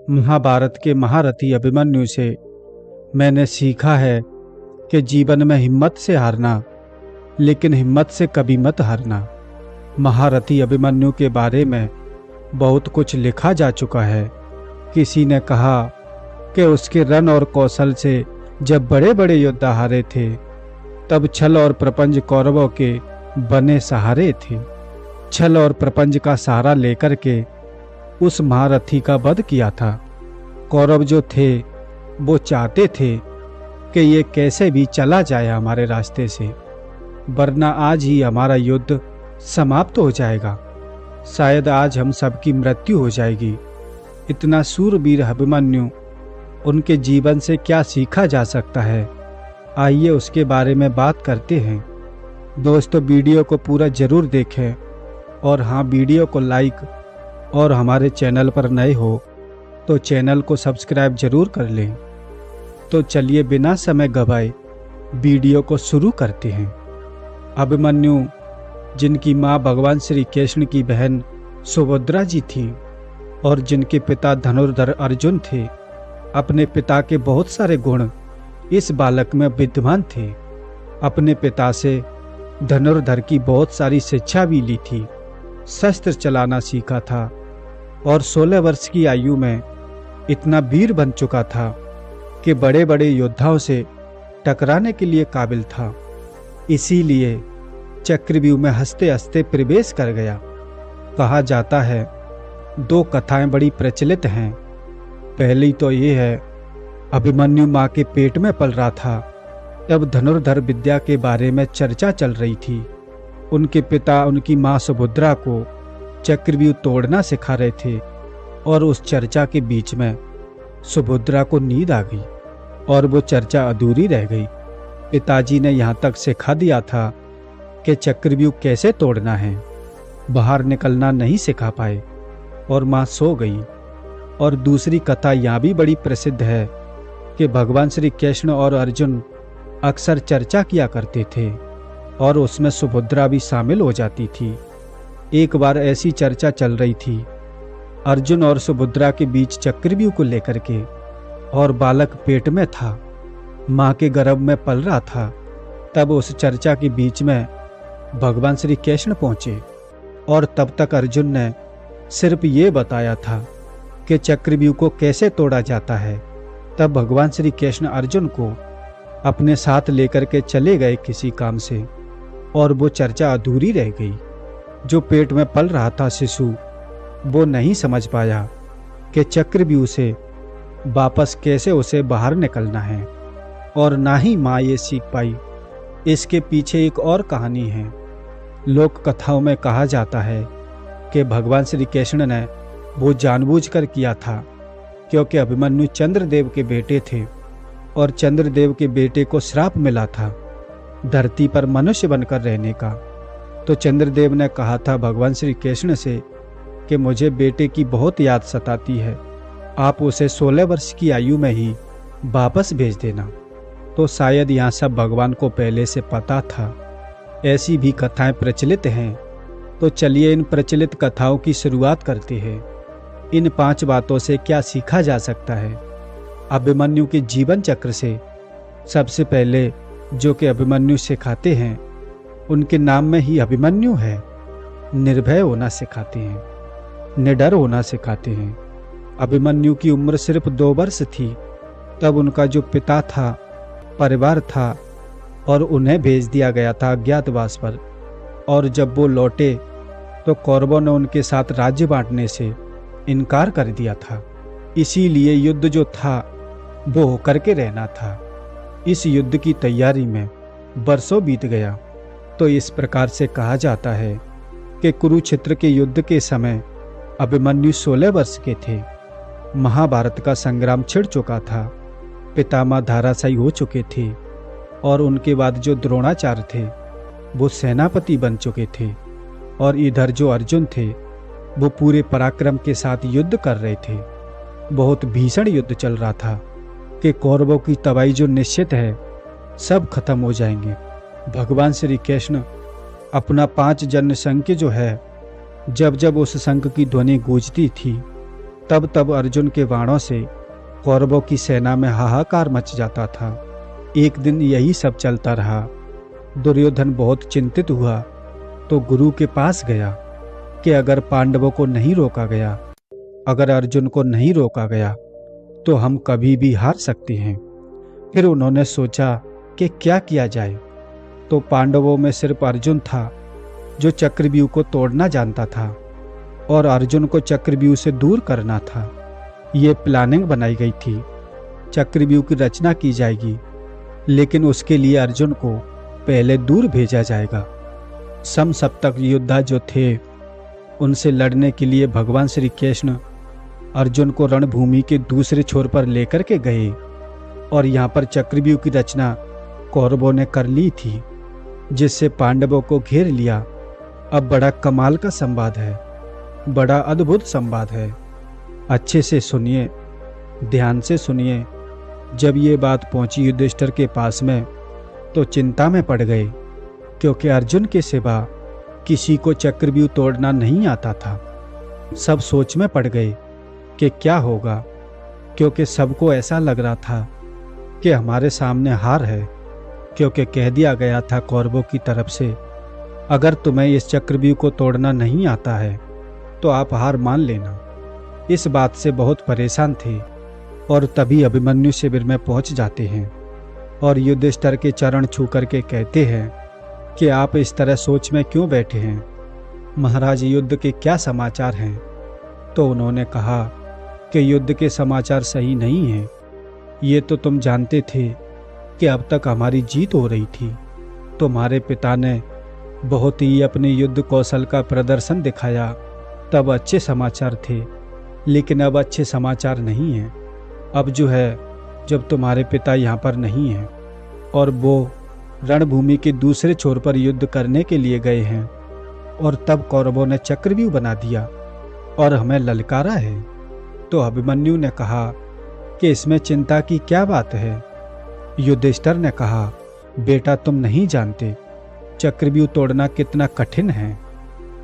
महाभारत के महारथी अभिमन्यु से मैंने सीखा है कि जीवन में हिम्मत से हारना, लेकिन हिम्मत से कभी मत हारना। महारथी अभिमन्यु के बारे में बहुत कुछ लिखा जा चुका है। किसी ने कहा कि उसके रण और कौशल से जब बड़े बड़े योद्धा हारे थे, तब छल और प्रपंच कौरवों के बने सहारे थे। छल और प्रपंच का सहारा लेकर के उस महारथी का वध किया था। कौरव जो थे वो चाहते थे कि ये कैसे भी चला जाए हमारे रास्ते से, वरना आज ही हमारा युद्ध समाप्त हो जाएगा। शायद आज हम सबकी मृत्यु हो जाएगी। इतना सूरवीर अभिमन्यु, उनके जीवन से क्या सीखा जा सकता है, आइए उसके बारे में बात करते हैं। दोस्तों, वीडियो को पूरा जरूर देखें और हाँ, वीडियो को लाइक और हमारे चैनल पर नए हो तो चैनल को सब्सक्राइब जरूर कर लें। तो चलिए बिना समय गवाए वीडियो को शुरू करते हैं। अभिमन्यु, जिनकी माँ भगवान श्री कृष्ण की बहन सुभद्रा जी थी और जिनके पिता धनुर्धर अर्जुन थे, अपने पिता के बहुत सारे गुण इस बालक में विद्यमान थे। अपने पिता से धनुर्धर की बहुत सारी शिक्षा भी ली थी, शस्त्र चलाना सीखा था और 16 वर्ष की आयु में इतना वीर बन चुका था कि बड़े बड़े योद्धाओं से टकराने के लिए काबिल था। इसीलिए चक्रव्यूह में हंसते हंसते प्रवेश कर गया। कहा जाता है, दो कथाएं बड़ी प्रचलित हैं। पहली तो ये है, अभिमन्यु माँ के पेट में पल रहा था, तब धनुर्धर विद्या के बारे में चर्चा चल रही थी। उनके पिता उनकी माँ सुभद्रा को चक्रव्यूह तोड़ना सिखा रहे थे और उस चर्चा के बीच में सुभद्रा को नींद आ गई और वो चर्चा अधूरी रह गई। पिताजी ने यहाँ तक सिखा दिया था कि चक्रव्यूह कैसे तोड़ना है, बाहर निकलना नहीं सिखा पाए और माँ सो गई। और दूसरी कथा यहाँ भी बड़ी प्रसिद्ध है कि भगवान श्री कृष्ण और अर्जुन अक्सर चर्चा किया करते थे और उसमें सुभद्रा भी शामिल हो जाती थी। एक बार ऐसी चर्चा चल रही थी अर्जुन और सुभद्रा के बीच चक्रव्यूह को लेकर के, और बालक पेट में था, माँ के गर्भ में पल रहा था। तब उस चर्चा के बीच में भगवान श्री कृष्ण पहुंचे और तब तक अर्जुन ने सिर्फ ये बताया था कि चक्रव्यूह को कैसे तोड़ा जाता है। तब भगवान श्री कृष्ण अर्जुन को अपने साथ लेकर के चले गए किसी काम से और वो चर्चा अधूरी रह गई। जो पेट में पल रहा था शिशु, वो नहीं समझ पाया कि चक्रव्यूह से वापस कैसे उसे बाहर निकलना है, और ना ही माँ ये सीख पाई। इसके पीछे एक और कहानी है। लोक कथाओं में कहा जाता है कि भगवान श्री कृष्ण ने वो जानबूझकर किया था, क्योंकि अभिमन्यु चंद्रदेव के बेटे थे और चंद्रदेव के बेटे को श्राप मिला था धरती पर मनुष्य बनकर रहने का। तो चंद्रदेव ने कहा था भगवान श्री कृष्ण से कि मुझे बेटे की बहुत याद सताती है, आप उसे 16 वर्ष की आयु में ही वापस भेज देना। तो शायद यहाँ सब भगवान को पहले से पता था। ऐसी भी कथाएं प्रचलित हैं। तो चलिए इन प्रचलित कथाओं की शुरुआत करते हैं। इन 5 बातों से क्या सीखा जा सकता है अभिमन्यु के जीवन चक्र से। सबसे पहले जो कि अभिमन्यु सिखाते हैं, उनके नाम में ही अभिमन्यु है। निर्भय होना सिखाते हैं, निडर होना सिखाते हैं। अभिमन्यु की उम्र सिर्फ 2 वर्ष थी, तब उनका जो पिता था, परिवार था, और उन्हें भेज दिया गया था अज्ञातवास पर। और जब वो लौटे तो कौरवों ने उनके साथ राज्य बांटने से इनकार कर दिया था। इसीलिए युद्ध जो था वो होकर के रहना था। इस युद्ध की तैयारी में बरसों बीत गया। तो इस प्रकार से कहा जाता है कि कुरुक्षेत्र के युद्ध के समय अभिमन्यु 16 वर्ष के थे। महाभारत का संग्राम छिड़ चुका था, पितामह धराशायी हो चुके थे और उनके बाद जो द्रोणाचार्य थे वो सेनापति बन चुके थे, और इधर जो अर्जुन थे वो पूरे पराक्रम के साथ युद्ध कर रहे थे। बहुत भीषण युद्ध चल रहा था कि कौरवों की तबाही जो निश्चित है, सब खत्म हो जाएंगे। भगवान श्री कृष्ण अपना 5 जन्य संख्य जो है, जब जब उस शंख की ध्वनि गूंजती थी तब तब अर्जुन के बाणों से कौरवों की सेना में हाहाकार मच जाता था। एक दिन यही सब चलता रहा। दुर्योधन बहुत चिंतित हुआ तो गुरु के पास गया कि अगर पांडवों को नहीं रोका गया, अगर अर्जुन को नहीं रोका गया तो हम कभी भी हार सकते हैं। फिर उन्होंने सोचा कि क्या किया जाए। तो पांडवों में सिर्फ अर्जुन था जो चक्रव्यूह को तोड़ना जानता था और अर्जुन को चक्रव्यूह से दूर करना था। ये प्लानिंग बनाई गई थी। चक्रव्यूह की रचना की जाएगी, लेकिन उसके लिए अर्जुन को पहले दूर भेजा जाएगा। समसप्तक योद्धा जो थे, उनसे लड़ने के लिए भगवान श्री कृष्ण अर्जुन को रणभूमि के दूसरे छोर पर लेकर के गए और यहाँ पर चक्रव्यूह की रचना कौरवों ने कर ली थी, जिससे पांडवों को घेर लिया। अब बड़ा कमाल का संवाद है, बड़ा अद्भुत संवाद है। अच्छे से सुनिए, ध्यान से सुनिए। जब ये बात पहुंची युधिष्ठिर के पास में तो चिंता में पड़ गए, क्योंकि अर्जुन के सिवा किसी को चक्रव्यूह तोड़ना नहीं आता था। सब सोच में पड़ गए कि क्या होगा, क्योंकि सबको ऐसा लग रहा था कि हमारे सामने हार है, क्योंकि कह दिया गया था कौरवों की तरफ से, अगर तुम्हें इस चक्रव्यूह को तोड़ना नहीं आता है तो आप हार मान लेना। इस बात से बहुत परेशान थे और तभी अभिमन्यु शिविर में पहुंच जाते हैं और युधिष्ठिर के चरण छू करके कहते हैं कि आप इस तरह सोच में क्यों बैठे हैं, महाराज युद्ध के क्या समाचार हैं। तो उन्होंने कहा कि युद्ध के समाचार सही नहीं हैं। ये तो तुम जानते थे कि अब तक हमारी जीत हो रही थी। तुम्हारे पिता ने बहुत ही अपने युद्ध कौशल का प्रदर्शन दिखाया, तब अच्छे समाचार थे, लेकिन अब अच्छे समाचार नहीं हैं। अब जो है, जब तुम्हारे पिता यहाँ पर नहीं हैं और वो रणभूमि के दूसरे छोर पर युद्ध करने के लिए गए हैं और तब कौरवों ने चक्रव्यूह बना दिया और हमें ललकारा है, तो अभिमन्यु ने कहा कि इसमें चिंता की क्या बात है। युधिष्ठिर ने कहा, बेटा तुम नहीं जानते चक्रव्यूह तोड़ना कितना कठिन है।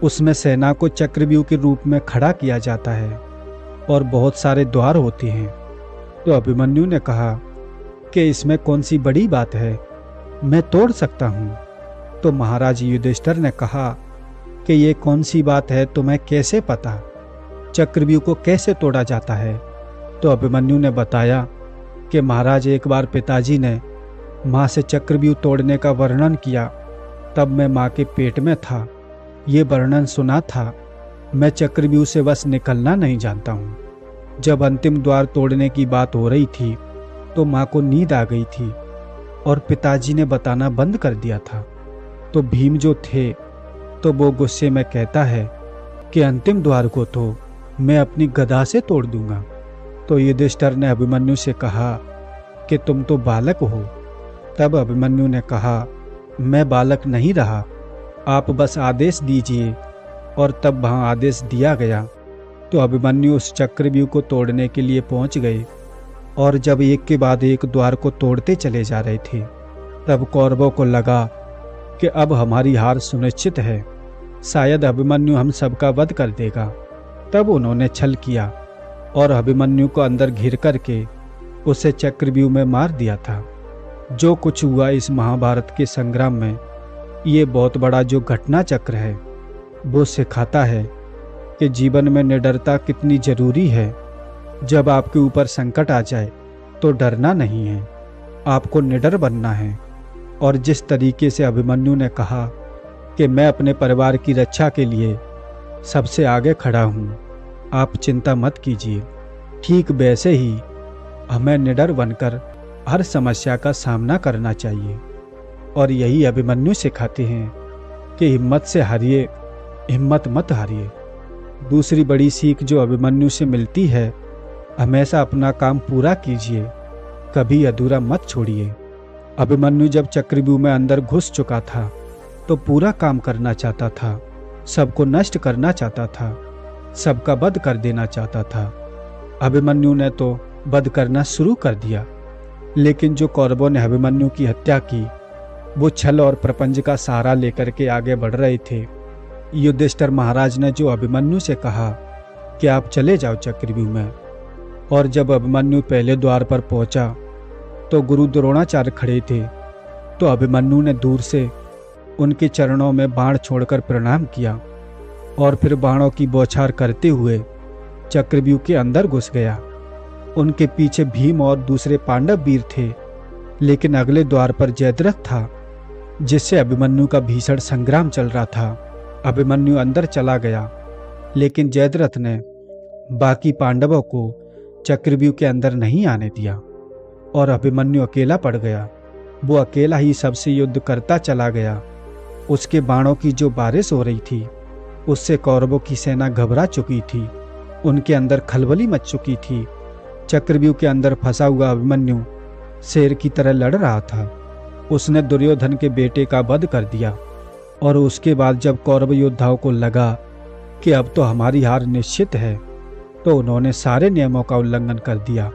उसमें सेना को चक्रव्यूह के रूप में खड़ा किया जाता है और बहुत सारे द्वार होते हैं। तो अभिमन्यु ने कहा कि इसमें कौन सी बड़ी बात है, मैं तोड़ सकता हूँ। तो महाराज युधिष्ठिर ने कहा कि ये कौन सी बात है, तुम्हें कैसे पता, चक्रव्यूह को कैसे तोड़ा जाता है। तो अभिमन्यु ने बताया कि महाराज एक बार पिताजी ने माँ से चक्रव्यूह तोड़ने का वर्णन किया, तब मैं माँ के पेट में था, ये वर्णन सुना था। मैं चक्रव्यूह से बस निकलना नहीं जानता हूँ। जब अंतिम द्वार तोड़ने की बात हो रही थी तो माँ को नींद आ गई थी और पिताजी ने बताना बंद कर दिया था। तो भीम जो थे तो वो गुस्से में कहता है कि अंतिम द्वार को तो मैं अपनी गदा से तोड़ दूंगा। तो युधिष्ठिर ने अभिमन्यु से कहा कि तुम तो बालक हो। तब अभिमन्यु ने कहा, मैं बालक नहीं रहा, आप बस आदेश दीजिए। और तब वहां आदेश दिया गया। तो अभिमन्यु उस चक्रव्यूह को तोड़ने के लिए पहुंच गए और जब एक के बाद एक द्वार को तोड़ते चले जा रहे थे, तब कौरवों को लगा कि अब हमारी हार सुनिश्चित है, शायद अभिमन्यु हम सबका वध कर देगा। तब उन्होंने छल किया और अभिमन्यु को अंदर घिर करके उसे चक्रव्यूह में मार दिया था। जो कुछ हुआ इस महाभारत के संग्राम में, ये बहुत बड़ा जो घटना चक्र है, वो सिखाता है कि जीवन में निडरता कितनी जरूरी है। जब आपके ऊपर संकट आ जाए तो डरना नहीं है, आपको निडर बनना है। और जिस तरीके से अभिमन्यु ने कहा कि मैं अपने परिवार की रक्षा के लिए सबसे आगे खड़ा हूँ, आप चिंता मत कीजिए, ठीक वैसे ही हमें निडर बनकर हर समस्या का सामना करना चाहिए। और यही अभिमन्यु सिखाते हैं कि हिम्मत से हारिए, हिम्मत मत हारिए। दूसरी बड़ी सीख जो अभिमन्यु से मिलती है, हमेशा अपना काम पूरा कीजिए, कभी अधूरा मत छोड़िए। अभिमन्यु जब चक्रव्यूह में अंदर घुस चुका था तो पूरा काम करना चाहता था, सबको नष्ट करना चाहता था, सबका वध कर देना चाहता था। अभिमन्यु ने तो वध करना शुरू कर दिया, लेकिन जो कौरवों ने अभिमन्यु की हत्या की, वो छल और प्रपंच का सहारा लेकर के आगे बढ़ रहे थे। युधिष्ठिर महाराज ने जो अभिमन्यु से कहा कि आप चले जाओ चक्रव्यूह में। और जब अभिमन्यु पहले द्वार पर पहुंचा तो गुरु द्रोणाचार्य खड़े थे। तो अभिमन्यु ने दूर से उनके चरणों में बाण छोड़कर प्रणाम किया और फिर बाणों की बौछार करते हुए चक्रव्यूह के अंदर घुस गया। उनके पीछे भीम और दूसरे पांडव वीर थे, लेकिन अगले द्वार पर जयद्रथ था, जिससे अभिमन्यु का भीषण संग्राम चल रहा था। अभिमन्यु अंदर चला गया, लेकिन जयद्रथ ने बाकी पांडवों को चक्रव्यूह के अंदर नहीं आने दिया और अभिमन्यु अकेला पड़ गया। वो अकेला ही सबसे युद्ध करता चला गया। उसके बाणों की जो बारिश हो रही थी उससे कौरवों की सेना घबरा चुकी थी। उनके अंदर खलबली मच चुकी थी। चक्रव्यूह के अंदर फंसा हुआ अभिमन्यु शेर की तरह लड़ रहा था। उसने दुर्योधन के बेटे का वध कर दिया और उसके बाद जब कौरव योद्धाओं को लगा कि अब तो हमारी हार निश्चित है, तो उन्होंने सारे नियमों का उल्लंघन कर दिया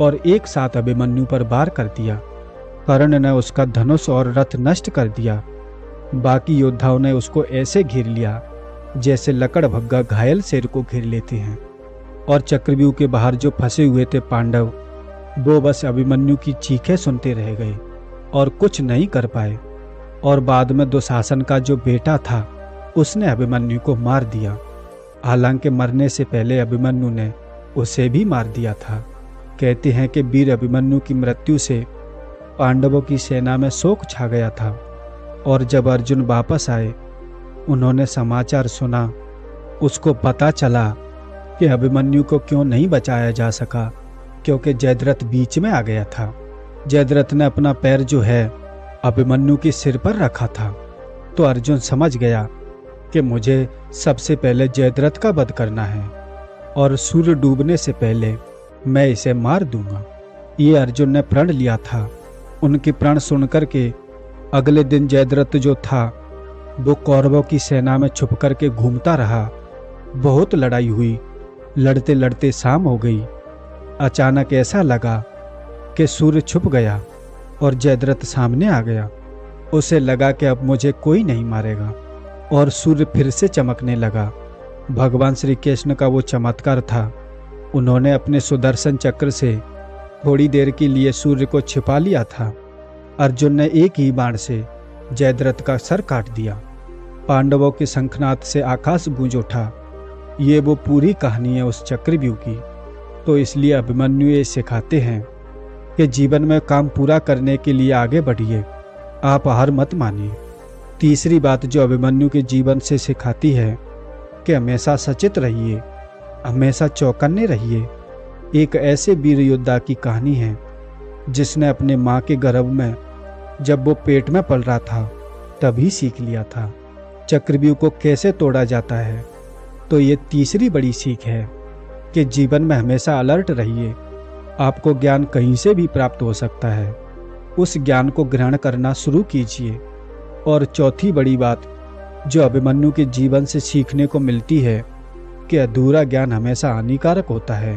और एक साथ अभिमन्यु पर वार कर दिया। कर्ण ने उसका धनुष और रथ नष्ट कर दिया। बाकी योद्धाओं ने उसको ऐसे घेर लिया जैसे लकड़भग्गा घायल शेर को घेर लेते हैं। और चक्रव्यूह के बाहर जो फंसे हुए थे पांडव, वो बस अभिमन्यु की चीखें सुनते रह गए और कुछ नहीं कर पाए। और बाद में दुशासन का जो बेटा था उसने अभिमन्यु को मार दिया। हालांकि मरने से पहले अभिमन्यु ने उसे भी मार दिया था। कहते हैं कि वीर अभिमन्यु की मृत्यु से पांडवों की सेना में शोक छा गया था। और जब अर्जुन वापस आए, उन्होंने समाचार सुना। उसको पता चला कि अभिमन्यु को क्यों नहीं बचाया जा सका, क्योंकि जयद्रथ बीच में आ गया था। जयद्रथ ने अपना पैर जो है अभिमन्यु के सिर पर रखा था। तो अर्जुन समझ गया कि मुझे सबसे पहले जयद्रथ का वध करना है और सूर्य डूबने से पहले मैं इसे मार दूंगा। ये अर्जुन ने प्रण लिया था। उनके प्रण सुनकर के अगले दिन जयद्रथ जो था वो कौरवों की सेना में छुप करके घूमता रहा। बहुत लड़ाई हुई। लड़ते लड़ते शाम हो गई। अचानक ऐसा लगा कि सूर्य छुप गया और जयद्रथ सामने आ गया। उसे लगा कि अब मुझे कोई नहीं मारेगा और सूर्य फिर से चमकने लगा। भगवान श्री कृष्ण का वो चमत्कार था। उन्होंने अपने सुदर्शन चक्र से थोड़ी देर के लिए सूर्य को छिपा लिया था। अर्जुन ने एक ही बाण से जयद्रथ का सर काट दिया। पांडवों के शंखनाद से आकाश गूंज उठा। ये वो पूरी कहानी है उस चक्रव्यूह की। तो इसलिए अभिमन्यु ये सिखाते हैं कि जीवन में काम पूरा करने के लिए आगे बढ़िए, आप हार मत मानिए। तीसरी बात जो अभिमन्यु के जीवन से सिखाती है कि हमेशा सचेत रहिए, हमेशा चौकन्ने रहिए। एक ऐसे वीर योद्धा की कहानी है जिसने अपने माँ के गर्भ में जब वो पेट में पल रहा था तभी सीख लिया था चक्रव्यूह को कैसे तोड़ा जाता है। तो ये तीसरी बड़ी सीख है कि जीवन में हमेशा अलर्ट रहिए। आपको ज्ञान कहीं से भी प्राप्त हो सकता है, उस ज्ञान को ग्रहण करना शुरू कीजिए। और चौथी बड़ी बात जो अभिमन्यु के जीवन से सीखने को मिलती है कि अधूरा ज्ञान हमेशा हानिकारक होता है।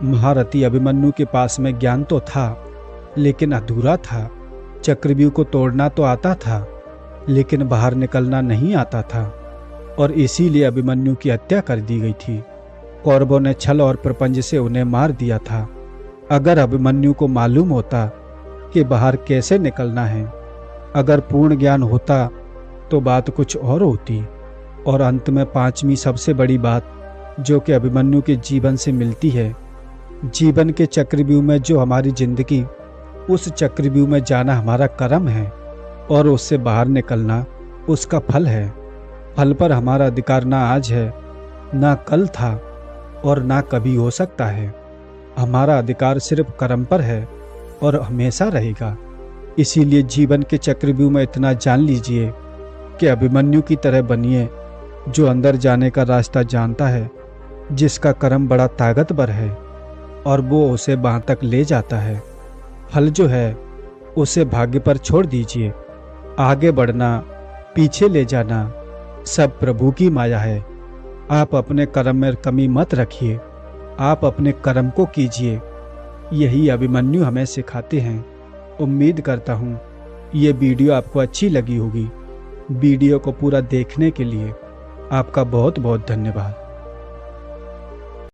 महारथी अभिमन्यु के पास में ज्ञान तो था लेकिन अधूरा था। चक्रव्यूह को तोड़ना तो आता था लेकिन बाहर निकलना नहीं आता था और इसीलिए अभिमन्यु की हत्या कर दी गई थी। कौरवों ने छल और प्रपंच से उन्हें मार दिया था। अगर अभिमन्यु को मालूम होता कि बाहर कैसे निकलना है, अगर पूर्ण ज्ञान होता तो बात कुछ और होती। और अंत में पांचवी सबसे बड़ी बात जो कि अभिमन्यु के जीवन से मिलती है, जीवन के चक्रव्यूह में जो हमारी जिंदगी, उस चक्रव्यूह में जाना हमारा कर्म है और उससे बाहर निकलना उसका फल है। फल पर हमारा अधिकार ना आज है, ना कल था और ना कभी हो सकता है। हमारा अधिकार सिर्फ कर्म पर है और हमेशा रहेगा। इसीलिए जीवन के चक्रव्यूह में इतना जान लीजिए कि अभिमन्यु की तरह बनिए, जो अंदर जाने का रास्ता जानता है, जिसका कर्म बड़ा ताकतवर है और वो उसे वहां तक ले जाता है। फल जो है उसे भाग्य पर छोड़ दीजिए। आगे बढ़ना, पीछे ले जाना सब प्रभु की माया है। आप अपने कर्म में कमी मत रखिए, आप अपने कर्म को कीजिए। यही अभिमन्यु हमें सिखाते हैं। उम्मीद करता हूँ ये वीडियो आपको अच्छी लगी होगी। वीडियो को पूरा देखने के लिए आपका बहुत बहुत धन्यवाद।